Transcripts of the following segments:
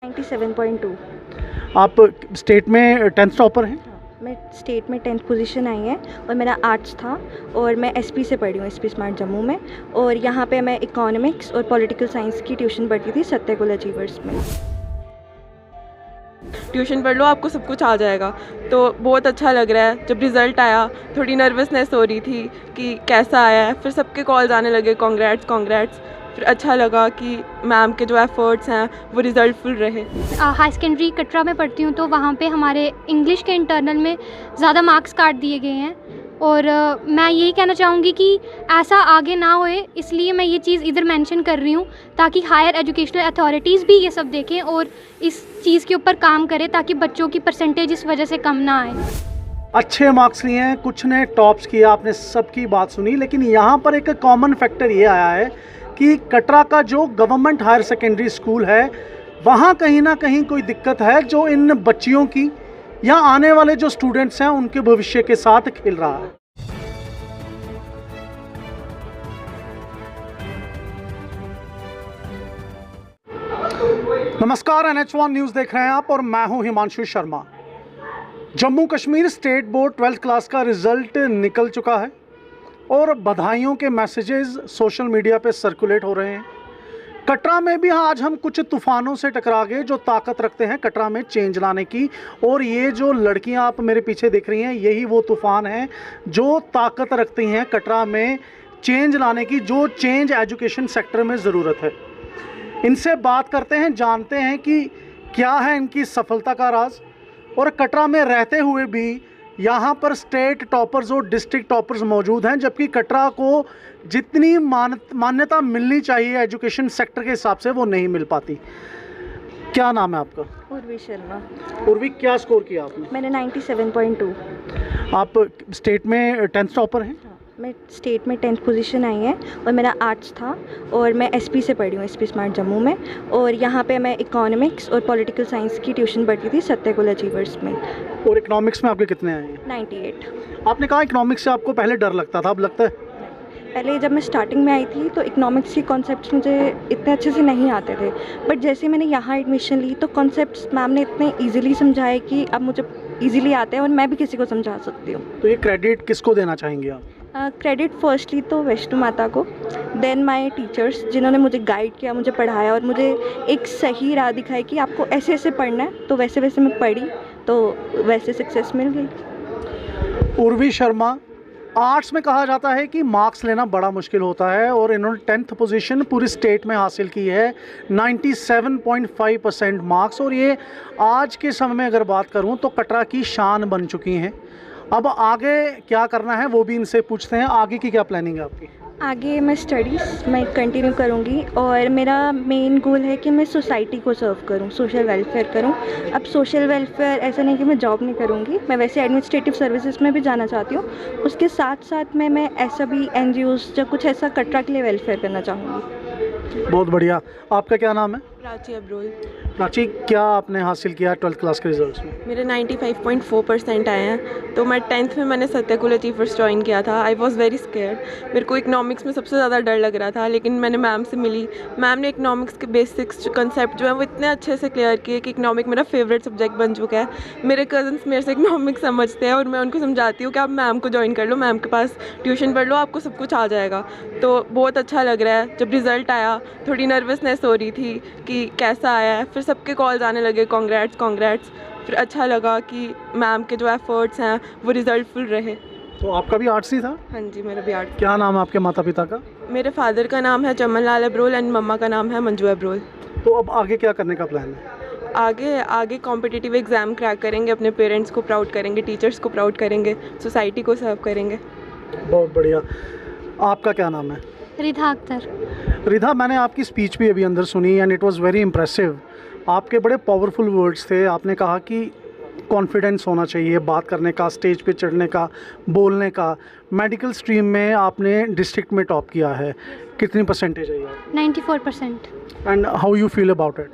97.2। आप स्टेट में 10th topper हैं। मैं स्टेट में 10th पोजीशन आई है और मेरा आर्ट्स था और मैं एसपी से पढ़ी हूँ, एसपी स्मार्ट जम्मू में। और यहाँ पे मैं इकोनॉमिक्स और पॉलिटिकल साइंस की ट्यूशन पढ़ती थी सत्य अचीवर्स में। ट्यूशन पढ़ लो, आपको सब कुछ आ जाएगा। तो बहुत अच्छा लग रहा है। जब रिज़ल्ट आया थोड़ी नर्वसनेस हो रही थी कि कैसा आया है, फिर सबके कॉल्स आने लगे कॉन्ग्रेट्स कॉन्ग्रेट्स। फिर अच्छा लगा कि मैम के जो एफ़र्ट्स हैं वो रिज़ल्टफुल रहे। हाई सेकेंडरी कटरा में पढ़ती हूँ, तो वहाँ पे हमारे इंग्लिश के इंटरनल में ज़्यादा मार्क्स काट दिए गए हैं। और मैं यही कहना चाहूँगी कि ऐसा आगे ना होए, इसलिए मैं ये चीज़ इधर मेंशन कर रही हूँ ताकि हायर एजुकेशनल अथॉरिटीज़ भी ये सब देखें और इस चीज़ के ऊपर काम करें ताकि बच्चों की परसेंटेज इस वजह से कम ना आए। अच्छे मार्क्स लिए हैं, कुछ ने टॉप्स किया, आपने सबकी बात सुनी, लेकिन यहाँ पर एक कॉमन फैक्टर ये आया है कि कटरा का जो गवर्नमेंट हायर सेकेंडरी स्कूल है वहाँ कहीं ना कहीं कोई दिक्कत है जो इन बच्चियों की या आने वाले जो स्टूडेंट्स हैं उनके भविष्य के साथ खेल रहा है। नमस्कार, NH1 न्यूज़ देख रहे हैं आप और मैं हूं Himanshu Sharma. Jammu Kashmir state board 12th class का रिजल्ट निकल चुका है और बधाइयों के मैसेजेस सोशल मीडिया पे सर्कुलेट हो रहे हैं। कटरा में भी आज हम कुछ तूफ़ानों से टकरा गए जो ताकत रखते हैं कटरा में चेंज लाने की। और ये जो लड़कियां आप मेरे पीछे देख रही हैं, यही वो तूफ़ान हैं जो ताकत रखती हैं कटरा में चेंज लाने की, जो चेंज एजुकेशन सेक्टर में ज़रूरत है। इनसे बात करते हैं, जानते हैं कि क्या है इनकी सफलता का राज। और कटरा में रहते हुए भी यहाँ पर स्टेट टॉपर्स और डिस्ट्रिक्ट टॉपर्स मौजूद हैं, जबकि कटरा को जितनी मान्यता मिलनी चाहिए एजुकेशन सेक्टर के हिसाब से वो नहीं मिल पाती। क्या नाम है आपका? उर्वी शर्मा। उर्वी, क्या स्कोर किया आपने? मैंने 97.2। आप स्टेट में 10th टॉपर हैं। मैं स्टेट में 10th पोजीशन आई है और मेरा आर्ट्स था और मैं एसपी से पढ़ी हूँ, एसपी स्मार्ट जम्मू में। और यहाँ पे मैं इकोनॉमिक्स और पॉलिटिकल साइंस की ट्यूशन पढ़ती थी सत्य अचीवर्स में। और इकोनॉमिक्स में आपके कितने आए हैं? 98। आपने कहा इकोनॉमिक्स से आपको पहले डर लगता था, अब लगता है? पहले जब मैं स्टार्टिंग में आई थी तो इकोनॉमिक्स के कॉन्सेप्ट्स मुझे इतने अच्छे से नहीं आते थे, बट जैसे मैंने यहाँ एडमिशन ली तो कॉन्सेप्ट्स मैम ने इतने इजीली समझाए कि अब मुझे इजीली आते हैं और मैं भी किसी को समझा सकती हूँ। तो ये क्रेडिट किसको देना चाहेंगे आप? क्रेडिट फर्स्टली तो वैष्णो माता को, देन माय टीचर्स जिन्होंने मुझे गाइड किया, मुझे पढ़ाया और मुझे एक सही राह दिखाई कि आपको ऐसे ऐसे पढ़ना है। तो वैसे वैसे मैं पढ़ी तो वैसे सक्सेस मिल गई। उर्वी शर्मा, आर्ट्स में कहा जाता है कि मार्क्स लेना बड़ा मुश्किल होता है और इन्होंने 10th पोजीशन पूरी स्टेट में हासिल की है, 97.5% मार्क्स। और ये आज के समय में अगर बात करूं तो कटरा की शान बन चुकी हैं। अब आगे क्या करना है वो भी इनसे पूछते हैं। आगे की क्या प्लानिंग है आपकी? आगे मैं स्टडीज़ मैं कंटिन्यू करूँगी और मेरा मेन गोल है कि मैं सोसाइटी को सर्व करूँ, सोशल वेलफेयर करूँ। अब सोशल वेलफेयर ऐसा नहीं कि मैं जॉब नहीं करूँगी, मैं वैसे एडमिनिस्ट्रेटिव सर्विसेज में भी जाना चाहती हूँ। उसके साथ साथ मैं ऐसा भी NGOs या कुछ ऐसा कटरा के लिए वेलफेयर करना चाहूँगी। बहुत बढ़िया। आपका क्या नाम है? प्राची अब्रोल। प्राची, क्या आपने हासिल किया 12th क्लास के रिजल्ट्स में? मेरे 95.4% आए हैं। तो मैं 10th में मैंने सत्य अचीवर्स ज्वाइन किया था। I was very scared. मेरे को इकोनॉमिक्स में सबसे ज़्यादा डर लग रहा था, लेकिन मैंने मैम से मिली। मैम ने इकोनॉमिक्स के बेसिक्स कंसेप्ट जो है वो इतने अच्छे से क्लियर किए कि इकोनॉमिक मेरा फेवरेट सब्जेक्ट बन चुका है। मेरे कज़न्स मेरे से इकोनॉमिक्स समझते हैं और मैं उनको समझाती हूँ कि आप मैम को ज्वाइन कर लो, मैम के पास ट्यूशन पढ़ लो, आपको सब कुछ आ जाएगा। तो बहुत अच्छा लग रहा है। जब रिज़ल्ट आया थोड़ी नर्वसनेस हो रही थी कि कैसा आया है, फिर सबके कॉल्स आने लगे कॉन्ग्रेट्स कॉन्ग्रेट्स। फिर अच्छा लगा कि मैम के जो एफ़र्ट्स हैं वो रिज़ल्टफुल रहे। तो आपका भी आर्ट्स ही था? हाँ जी, मेरा भी आर्ट। क्या नाम है आपके माता पिता का? मेरे फादर का नाम है चमन लाल अब्रोल एंड मम्मा का नाम है मंजू अब्रोल। तो अब आगे क्या करने का प्लान है? आगे कॉम्पिटिटिव एग्ज़ाम क्रैक करेंगे, अपने पेरेंट्स को प्राउड करेंगे, टीचर्स को प्राउड करेंगे, सोसाइटी को सर्व करेंगे। बहुत बढ़िया। आपका क्या नाम है? रिधा अख्तर। रिधा, मैंने आपकी स्पीच भी अभी अंदर सुनी and it was very impressive. आपके बड़े पावरफुल वर्ड्स थे। आपने कहा कि कॉन्फिडेंस होना चाहिए बात करने का, स्टेज पे चढ़ने का, बोलने का। मेडिकल स्ट्रीम में आपने डिस्ट्रिक्ट में टॉप किया है, कितनी परसेंटेज है? 94%। And how you feel about it?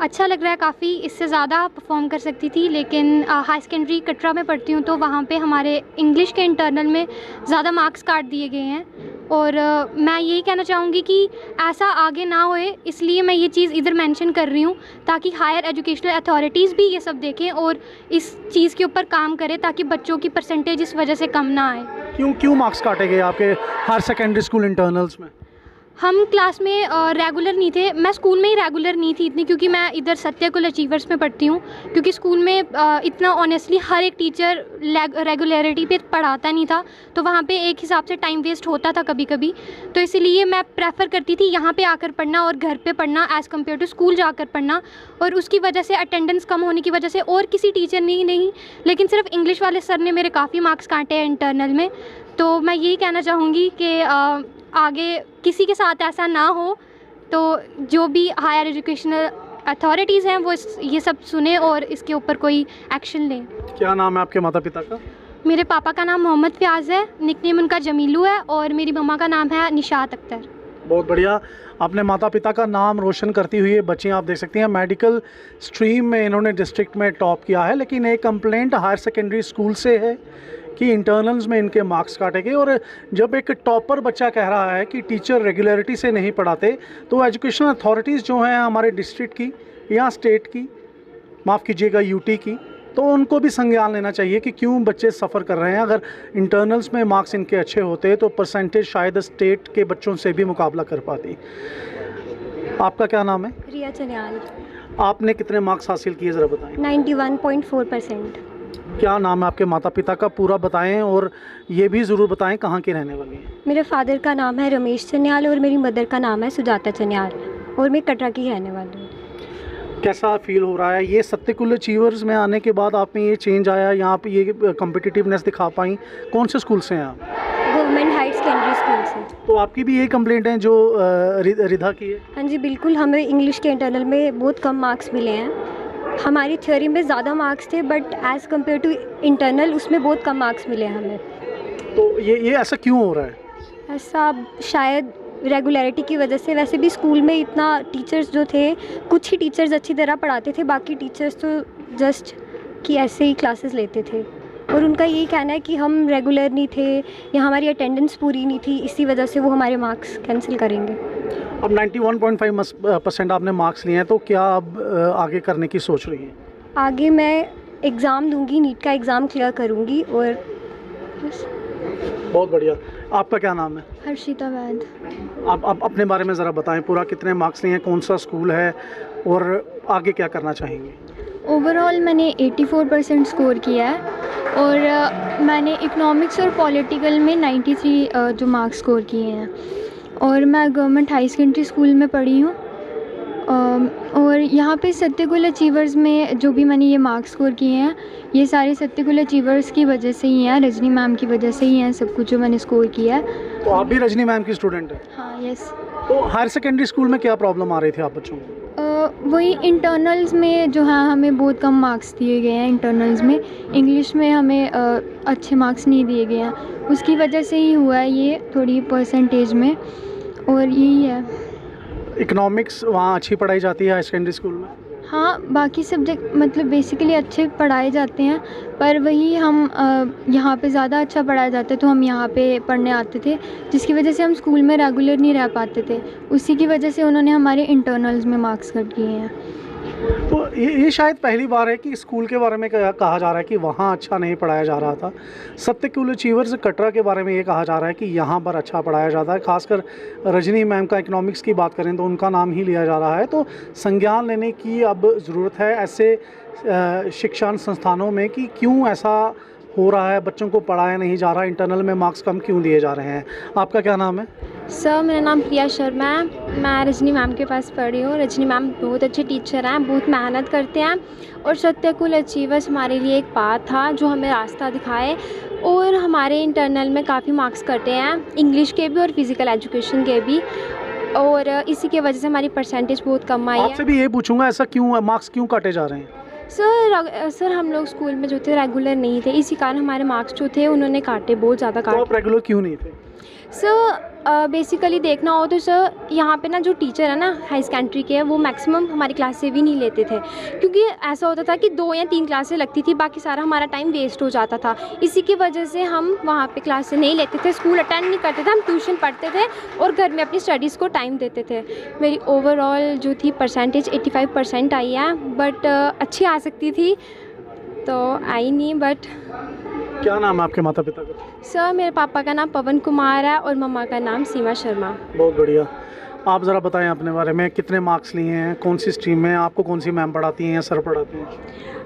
अच्छा लग रहा है काफ़ी। इससे ज़्यादा परफॉर्म कर सकती थी, लेकिन हाई सेकेंडरी कटरा में पढ़ती हूँ, तो वहाँ पे हमारे इंग्लिश के इंटरनल में ज़्यादा मार्क्स काट दिए गए हैं। और मैं यही कहना चाहूँगी कि ऐसा आगे ना होए, इसलिए मैं ये चीज़ इधर मेंशन कर रही हूँ ताकि हायर एजुकेशनल अथॉरिटीज़ भी ये सब देखें और इस चीज़ के ऊपर काम करें ताकि बच्चों की परसेंटेज इस वजह से कम ना आए। क्यों मार्क्स काटे गए आपके हायर सेकेंडरी स्कूल इंटरनल्स में? हम क्लास में रेगुलर नहीं थे, मैं स्कूल में ही रेगुलर नहीं थी इतनी, क्योंकि मैं इधर सत्यकुल अचीवर्स में पढ़ती हूँ। क्योंकि स्कूल में इतना ऑनेस्टली हर एक टीचर रेगुलरिटी पे पढ़ाता नहीं था, तो वहाँ पे एक हिसाब से टाइम वेस्ट होता था कभी कभी। तो इसीलिए मैं प्रेफर करती थी यहाँ पे आकर पढ़ना और घर पे पढ़ना एज़ कम्पेयर टू स्कूल जाकर पढ़ना। और उसकी वजह से अटेंडेंस कम होने की वजह से, और किसी टीचर ने ही नहीं, लेकिन सिर्फ इंग्लिश वाले सर ने मेरे काफ़ी मार्क्स काटे हैं इंटरनल में। तो मैं यही कहना चाहूँगी कि आगे किसी के साथ ऐसा ना हो, तो जो भी हायर एजुकेशनल अथॉरिटीज़ हैं वो ये सब सुने और इसके ऊपर कोई एक्शन लें। क्या नाम है आपके माता पिता का? मेरे पापा का नाम मोहम्मद फ़याज़ है, निकनेम उनका जमीलू है, और मेरी मम्मा का नाम है निशात अख्तर। बहुत बढ़िया। अपने माता पिता का नाम रोशन करती हुई ये बच्ची आप देख सकती हैं, मेडिकल स्ट्रीम में इन्होंने डिस्ट्रिक्ट में टॉप किया है, लेकिन एक कंप्लेंट हायर सेकेंडरी स्कूल से है कि इंटरनल्स में इनके मार्क्स काटे गए। और जब एक टॉपर बच्चा कह रहा है कि टीचर रेगुलरिटी से नहीं पढ़ाते, तो एजुकेशन अथॉरिटीज़ जो हैं हमारे डिस्ट्रिक्ट की या स्टेट की, माफ़ कीजिएगा यूटी की, तो उनको भी संज्ञान लेना चाहिए कि क्यों बच्चे सफ़र कर रहे हैं। अगर इंटरनल्स में मार्क्स इनके अच्छे होते तो परसेंटेज शायद स्टेट के बच्चों से भी मुकाबला कर पाती। आपका क्या नाम है? रिया चनियाल। आपने कितने मार्क्स हासिल किए ज़रा बताएं। 91.4%। क्या नाम है आपके माता पिता का, पूरा बताएं, और ये भी ज़रूर बताएं कहाँ के रहने वाली हैं। मेरे फादर का नाम है रमेश चनियाल और मेरी मदर का नाम है सुजाता चनियाल, और मैं कटरा की रहने वाली हूँ। कैसा फील हो रहा है ये सत्यकुल अचीवर्स में आने के बाद आप में ये चेंज आया, यहाँ पे ये कम्पिटिटिवनेस दिखा पाई? कौन से स्कूल से हैं आप? गवर्नमेंट हायर सेकेंडरी स्कूल से। तो आपकी भी यही कंप्लेंट है जो रिधा की है? हाँ जी बिल्कुल, हमें इंग्लिश के इंटरनल में बहुत कम मार्क्स मिले हैं। हमारी थ्योरी में ज़्यादा मार्क्स थे, but as compare to internal उसमें बहुत कम मार्क्स मिले हैं हमें। तो ये ऐसा क्यों हो रहा है? ऐसा शायद रेगुलरिटी की वजह से। वैसे भी स्कूल में इतना टीचर्स जो थे, कुछ ही टीचर्स अच्छी तरह पढ़ाते थे, बाकी टीचर्स तो जस्ट कि ऐसे ही क्लासेस लेते थे, और उनका यही कहना है कि हम रेगुलर नहीं थे या हमारी अटेंडेंस पूरी नहीं थी, इसी वजह से वो हमारे मार्क्स कैंसिल करेंगे। अब 91.5% आपने मार्क्स लिए हैं, तो क्या अब आगे करने की सोच रही हैं? आगे मैं एग्ज़ाम दूंगी, नीट का एग्ज़ाम क्लियर करूंगी, और बस। बहुत बढ़िया। आपका क्या नाम है? हर्षिता वैद। आप अपने बारे में ज़रा बताएं, पूरा कितने मार्क्स लिए हैं, कौन सा स्कूल है, और आगे क्या करना चाहेंगे? ओवरऑल मैंने 84% स्कोर किया है, और मैंने इकोनॉमिक्स और पॉलिटिकल में 93 जो मार्क्स स्कोर किए हैं, और मैं गवर्नमेंट हाई सेकेंडरी स्कूल में पढ़ी हूँ। और यहाँ पे सत्यकुल अचीवर्स में जो भी मैंने ये मार्क्स स्कोर किए हैं, ये सारे सत्यकुल अचीवर्स की वजह से ही हैं, रजनी मैम की वजह से ही हैं सब कुछ जो मैंने स्कोर किया है। तो आप भी रजनी मैम की स्टूडेंट हैं? हाँ, यस। तो हायर सेकेंडरी स्कूल में क्या प्रॉब्लम आ रही थी आप बच्चों को? वही इंटरनल्स में जो है हमें बहुत कम मार्क्स दिए गए हैं। इंटरनल्स में इंग्लिश में हमें अच्छे मार्क्स नहीं दिए गए हैं, उसकी वजह से ही हुआ है ये थोड़ी परसेंटेज में, और यही है। इकोनॉमिक्स वहाँ अच्छी पढ़ाई जाती है हायर सेकेंडरी स्कूल में? हाँ, बाकी सब्जेक्ट मतलब बेसिकली अच्छे पढ़ाए जाते हैं, पर वही हम यहाँ पे ज़्यादा अच्छा पढ़ाया जाता है, तो हम यहाँ पे पढ़ने आते थे, जिसकी वजह से हम स्कूल में रेगुलर नहीं रह पाते थे। उसी की वजह से उन्होंने हमारे इंटरनल्स में मार्क्स कट किए हैं। तो ये शायद पहली बार है कि स्कूल के बारे में कहा जा रहा है कि वहाँ अच्छा नहीं पढ़ाया जा रहा था। सत्यकुल अचीवर्स कटरा के बारे में ये कहा जा रहा है कि यहाँ पर अच्छा पढ़ाया जाता है। खासकर रजनी मैम का इकोनॉमिक्स की बात करें तो उनका नाम ही लिया जा रहा है। तो संज्ञान लेने की अब ज़रूरत है ऐसे शिक्षण संस्थानों में कि क्यों ऐसा हो रहा है, बच्चों को पढ़ाया नहीं जा रहा, इंटरनल में मार्क्स कम क्यों दिए जा रहे हैं। आपका क्या नाम है? सर, मेरा नाम प्रिया शर्मा है। मैं रजनी मैम के पास पढ़ी हूँ। रजनी मैम बहुत अच्छे टीचर हैं, बहुत मेहनत करते हैं, और सत्यकुल अचीवर्स हमारे लिए एक पाथ था जो हमें रास्ता दिखाए, और हमारे इंटरनल में काफ़ी मार्क्स कटे हैं, इंग्लिश के भी और फिज़िकल एजुकेशन के भी, और इसी की वजह से हमारी परसेंटेज बहुत कम आई है। आपसे भी ये पूछूंगा, ऐसा क्यों मार्क्स क्यों काटे जा रहे हैं? सर हम लोग स्कूल में जो थे रेगुलर नहीं थे, इसी कारण हमारे मार्क्स जो थे उन्होंने काटे, बहुत ज़्यादा तो काटे। आप रेगुलर क्यों नहीं थे? सर बेसिकली देखना हो तो सर यहाँ पे ना जो टीचर है ना हाई सेकेंडरी के, वो मैक्सिमम हमारी क्लास से भी नहीं लेते थे, क्योंकि ऐसा होता था कि 2 या 3 क्लासें लगती थी, बाकी सारा हमारा टाइम वेस्ट हो जाता था। इसी की वजह से हम वहाँ पे क्लासें नहीं लेते थे, स्कूल अटेंड नहीं करते थे, हम ट्यूशन पढ़ते थे और घर में अपनी स्टडीज़ को टाइम देते थे। मेरी ओवरऑल जो थी परसेंटेज 85% आई है, बट अच्छी आ सकती थी तो आई नहीं। बट क्या नाम है आपके माता पिता का? सर मेरे पापा का नाम पवन कुमार है और मम्मा का नाम सीमा शर्मा। बहुत बढ़िया। आप ज़रा बताएं अपने बारे में, कितने मार्क्स लिए हैं, कौन सी स्ट्रीम में, आपको कौन सी मैम पढ़ाती हैं या सर पढ़ाती हैं?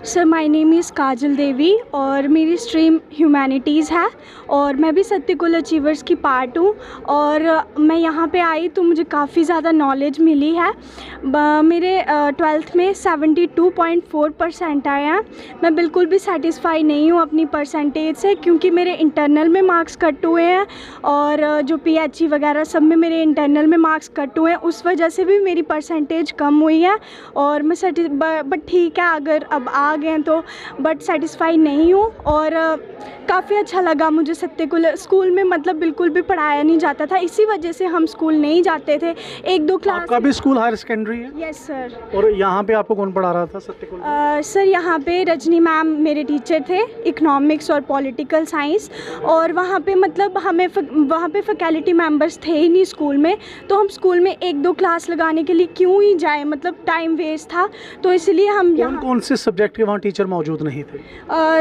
सर माय नेम इज़ काजल देवी और मेरी स्ट्रीम ह्यूमैनिटीज़ है और मैं भी सत्यकुल अचीवर्स की पार्ट हूँ और मैं यहाँ पे आई तो मुझे काफ़ी ज़्यादा नॉलेज मिली है। मेरे 12th में 72.4% आए हैं। मैं बिल्कुल भी सेटिस्फाई नहीं हूँ अपनी परसेंटेज से, क्योंकि मेरे इंटरनल में मार्क्स कट हुए हैं और जो PHE वगैरह सब में मेरे इंटरनल में मार्क्स कट हुए हैं, उस वजह से भी मेरी परसेंटेज कम हुई है। और मैं बट ठीक है, अगर अब आ गए हैं तो, बट सेटिस्फाई नहीं हूँ। और काफ़ी अच्छा लगा मुझे सत्यकुल स्कूल में, मतलब बिल्कुल भी पढ़ाया नहीं जाता था, इसी वजह से हम स्कूल नहीं जाते थे। 1-2 क्लास। आपका भी स्कूल हायर सेकेंडरी है? Yes sir. और यहाँ पे आपको कौन पढ़ा रहा था सत्यकुल में? सर यहाँ पे रजनी मैम मेरे टीचर थे, इकोनॉमिक्स और पॉलिटिकल साइंस। और वहाँ पे मतलब वहाँ पे फैकल्टी मेंबर्स थे ही नहीं स्कूल में, तो हम स्कूल में 1-2 क्लास लगाने के लिए क्यों ही जाए, मतलब टाइम वेस्ट था, तो इसलिए हम कौन से सब्जेक्ट के वहाँ टीचर मौजूद नहीं थे?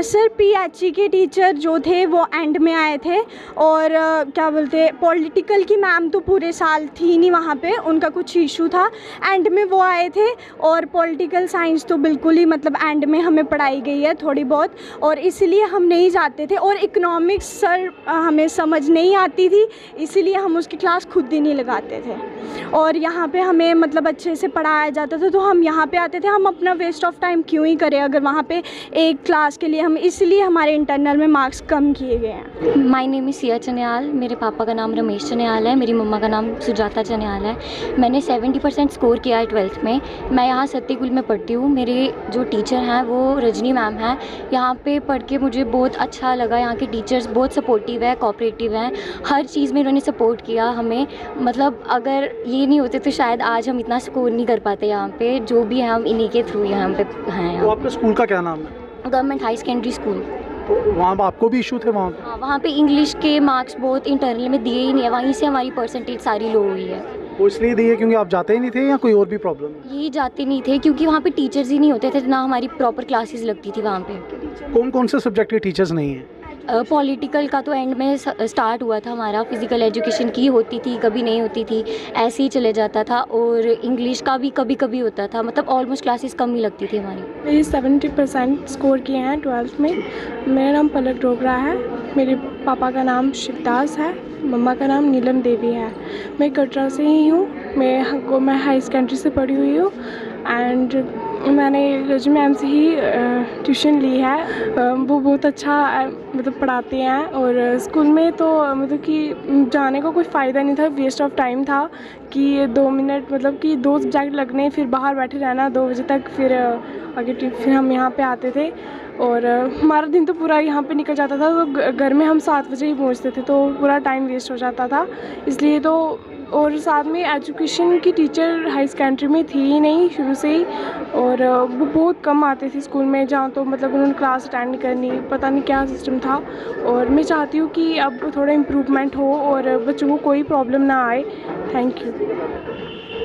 सर PHE के टीचर जो थे वो एंड में आए थे और क्या बोलते, पॉलिटिकल की मैम तो पूरे साल थी नहीं वहाँ पे, उनका कुछ इशू था, एंड में वो आए थे। और पॉलिटिकल साइंस तो बिल्कुल ही मतलब एंड में हमें पढ़ाई गई है थोड़ी बहुत, और इसलिए हम नहीं जाते थे। और इकोनॉमिक्स सर हमें समझ नहीं आती थी, इसीलिए हम उसकी क्लास खुद ही नहीं लगाते थे। और यहाँ पे हमें मतलब अच्छे से पढ़ाया जाता था, तो हम यहाँ पे आते थे। हम अपना वेस्ट ऑफ टाइम क्यों ही करें अगर वहाँ पे एक क्लास के लिए हम, इसलिए हमारे इंटरनल में मार्क्स कम किए गए हैं। My name is Siya Chaniyal, मेरे पापा का नाम रमेश चनियाल है, मेरी मम्मा का नाम सुजाता चनियाल है। मैंने 70% स्कोर किया है 12th में। मैं यहाँ सत्यकुल में पढ़ती हूँ। मेरे जो टीचर हैं वो रजनी मैम हैं। यहाँ पे पढ़ के मुझे बहुत अच्छा लगा। यहाँ के टीचर्स बहुत सपोर्टिव है, कोऑपरेटिव हैं, हर चीज़ में इन्होंने सपोर्ट किया हमें। मतलब अगर ये नहीं होते तो शायद आज हम इतना स्कोर नहीं कर पाते। यहाँ पे जो भी है हम इन्हीं के थ्रू यहाँ पे हैं। तो आपके स्कूल का क्या नाम है? Government high secondary school. तो वहाँ आपको भी इशू थे वहाँ पे? हाँ, वहाँ पे इंग्लिश के मार्क्स बहुत इंटरनल में दिए ही नहीं है, वहीं से हमारी परसेंटेज सारी लो हुई है। वो इसलिए दिए क्योंकि आप जाते ही नहीं थे या कोई और भी प्रॉब्लम है? यही जाते नहीं थे क्योंकि वहाँ पे टीचर्स ही नहीं होते थे, ना हमारी प्रॉपर क्लासेस लगती थी वहाँ पे। कौन कौन से सब्जेक्ट के टीचर्स नहीं हैं? पॉलिटिकल का तो एंड में स्टार्ट हुआ था हमारा, फिज़िकल एजुकेशन की होती थी, कभी नहीं होती थी, ऐसे ही चले जाता था। और इंग्लिश का भी कभी कभी होता था, मतलब ऑलमोस्ट क्लासेस कम ही लगती थी हमारी। मेरी 70% स्कोर किए हैं 12th में। मेरा नाम पलक डोगरा है, मेरे पापा का नाम शिवदास है, मम्मा का नाम नीलम देवी है। मैं कटरा से ही हूँ। मैं हाई सेकेंडरी से पढ़ी हुई हूँ एंड मैंने रजनी मैम से ही ट्यूशन ली है। वो बहुत अच्छा मतलब पढ़ाते हैं। और स्कूल में तो मतलब कि जाने का कोई फ़ायदा नहीं था, वेस्ट ऑफ टाइम था कि 2 मिनट मतलब कि 2 सब्जेक्ट लगने, फिर बाहर बैठे रहना 2 बजे तक, फिर आगे फिर हम यहाँ पे आते थे और हमारा दिन तो पूरा यहाँ पे निकल जाता था। तो घर में हम 7 बजे ही पहुँचते थे, तो पूरा टाइम वेस्ट हो जाता था। इसलिए तो, और साथ में एजुकेशन की टीचर हाई सेकेंडरी में थी ही नहीं शुरू से ही, और वो बहुत कम आते थे स्कूल में, जहाँ तो मतलब उन्होंने क्लास अटेंड नहीं करनी, पता नहीं क्या सिस्टम था। और मैं चाहती हूँ कि अब थोड़ा इम्प्रूवमेंट हो और बच्चों को कोई प्रॉब्लम ना आए। Thank you.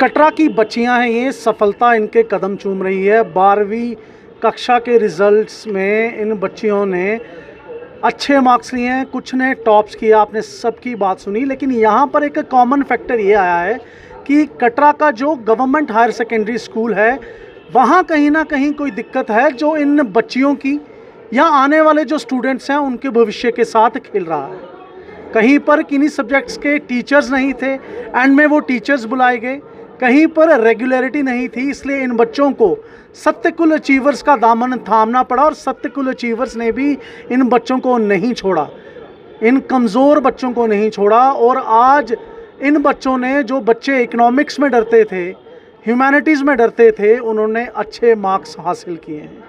कटरा की बच्चियां हैं ये, सफलता इनके कदम चूम रही है। 12वीं कक्षा के रिज़ल्ट्स में इन बच्चियों ने अच्छे मार्क्स लिए हैं, कुछ ने टॉप्स किया, आपने सबकी बात सुनी। लेकिन यहाँ पर एक कॉमन फैक्टर ये आया है कि कटरा का जो गवर्नमेंट हायर सेकेंडरी स्कूल है वहाँ कहीं ना कहीं कोई दिक्कत है जो इन बच्चियों की या आने वाले जो स्टूडेंट्स हैं उनके भविष्य के साथ खेल रहा है। कहीं पर किन्हीं सब्जेक्ट्स के टीचर्स नहीं थे, एंड में वो टीचर्स बुलाए गए, कहीं पर रेगुलरिटी नहीं थी, इसलिए इन बच्चों को सत्यकुल अचीवर्स का दामन थामना पड़ा और सत्यकुल अचीवर्स ने भी इन बच्चों को नहीं छोड़ा, इन कमज़ोर बच्चों को नहीं छोड़ा। और आज इन बच्चों ने, जो बच्चे इकोनॉमिक्स में डरते थे, ह्यूमैनिटीज़ में डरते थे, उन्होंने अच्छे मार्क्स हासिल किए हैं।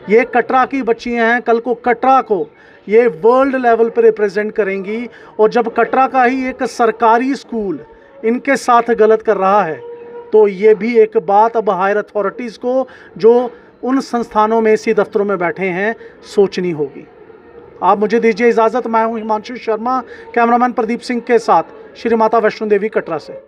ये कटरा की बच्चियां हैं, कल को कटरा को ये वर्ल्ड लेवल पर रिप्रेजेंट करेंगी। और जब कटरा का ही एक सरकारी स्कूल इनके साथ गलत कर रहा है तो ये भी एक बात अब हायर अथॉरिटीज़ को, जो उन संस्थानों में इसी दफ्तरों में बैठे हैं, सोचनी होगी। आप मुझे दीजिए इजाज़त। मैं हूं हिमांशु शर्मा, कैमरामैन प्रदीप सिंह के साथ श्री माता वैष्णो देवी कटरा से।